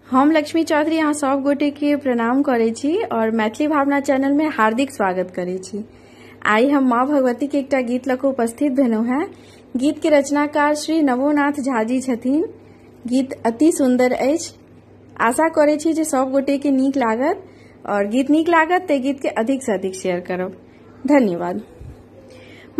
हम लक्ष्मी चौधरी यहाँ सब गोटे के प्रणाम करे छी और मैथिली भावना चैनल में हार्दिक स्वागत करे छी। आई हम माँ भगवती के एकटा गीत लक उपस्थित भेलहुँ हैं। गीत के रचनाकार श्री नवोनाथ झा जी छथिन। गीत अति सुंदर अछि। आशा करे छी जे सब गोटे के नीक लागत और गीत नीक लागत ते गीत के अधिक से अधिक शेयर करब। धन्यवाद।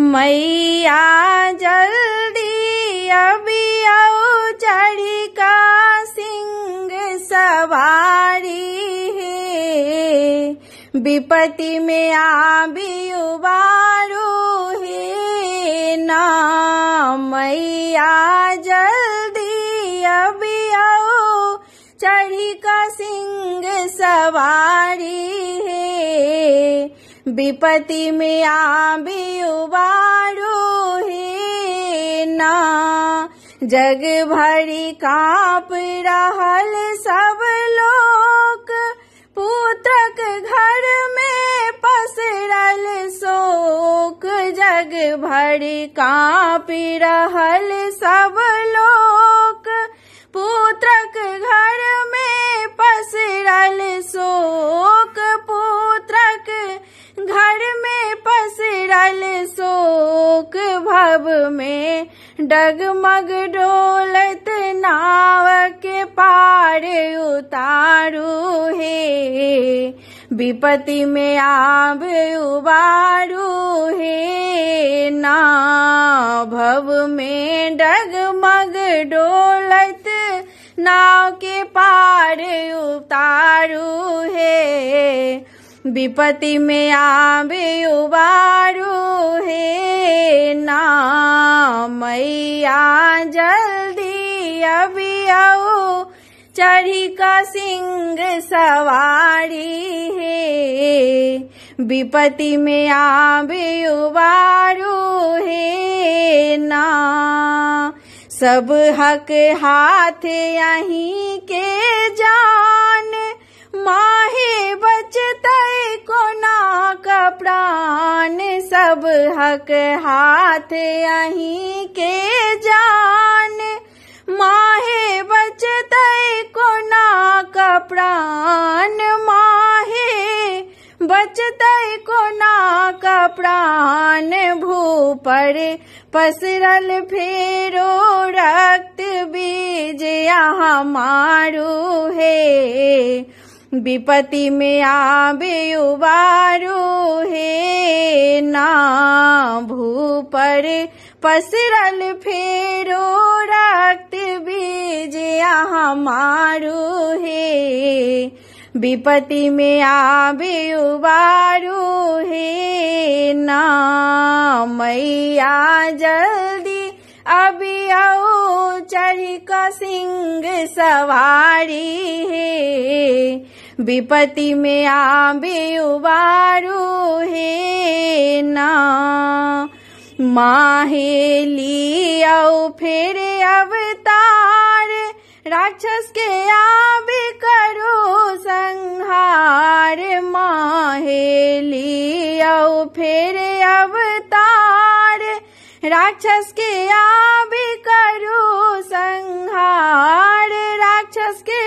मैया जल्दी अभी आओ चढ़ी का सिंह सवारी है, विपत्ति में आबी उबारो है ना। मैया जल्दी अभी आओ चढ़ी का सिंह सवारी है, विपत्ति में आबी उबारो है ना। जग भरी कांप रहल सब लोग, पुत्रक घर में पसरल शोक। जग भरी कांप रहल सब लोग, पुत्रक घर में पसरल शोक। पुत्रक घर में पसरल शोक, भव में डगमग डोलत नाव के पार उतारू है, विपत्ति में आब उबारू है ना। भव में डगमग डोलत नाव के पार उतारू है, विपत्ति में आबे उबारू है ना। मैया जल्दी अभी आओ चढ़ी का सिंह सवारी है, विपत्ति में आबे उबारू है ना। सब हक हाथ यहीं के जान, माहे बचतै कोना का प्राण। सब हक हाथ यहीं के जान, माहे बचतै कोना का प्राण। माहे बचतै कोना का प्राण। भू पर पसरल फेरो रक्त बीज यहाँ मारू है, विपत्ति में आबे उबारू है ना। भू पर पसरल फेरो रक्त बीज यहाँ मारू है, विपत्ति में आबे उबारू है ना। मैया जल्दी अभी आओ चढ़ी का सिंह सवारी है, विपत्ति में आबे उबारू है ना। माहे लियो फिर अवतार, राक्षस के आबे करो संहार। माहे लियो फिर अवतार, राक्षस के आबे करो संहार। राक्षस के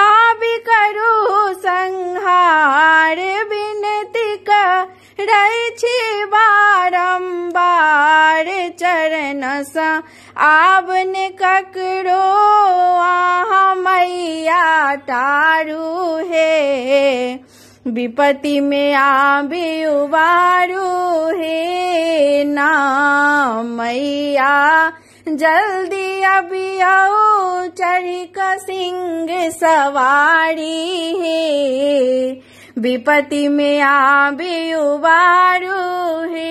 आबे करो संहार। विनती करै छी बारंबार, चरण सा आवन ककरो आहा मैया तारू है, विपत्ति में आबे उबारू है ना। मैया जल्दी अभी आओ चढ़ी का सिंह सवारी है, विपत्ति में आबे उबारू है।